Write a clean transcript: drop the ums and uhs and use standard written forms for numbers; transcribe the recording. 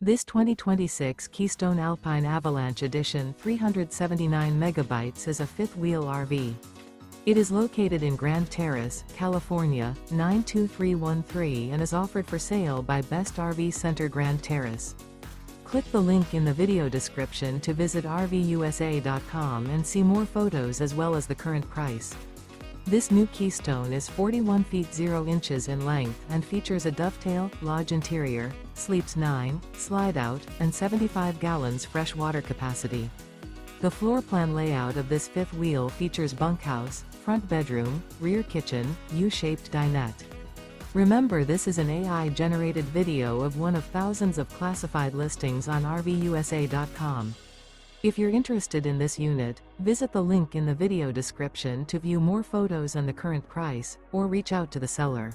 This 2026 Keystone Alpine Avalanche Edition 379 megabytes is a fifth-wheel RV. It is located in Grand Terrace, California, 92313 and is offered for sale by Best RV Center Grand Terrace. Click the link in the video description to visit RVUSA.com and see more photos as well as the current price. This new Keystone is 41 feet 0 inches in length and features a Dovetail, lodge interior, sleeps 9, slide-out, and 75 gallons fresh water capacity. The floor plan layout of this fifth wheel features bunkhouse, front bedroom, rear kitchen, U-shaped dinette. Remember, this is an AI-generated video of one of thousands of classified listings on RVUSA.com. If you're interested in this unit, visit the link in the video description to view more photos and the current price, or reach out to the seller.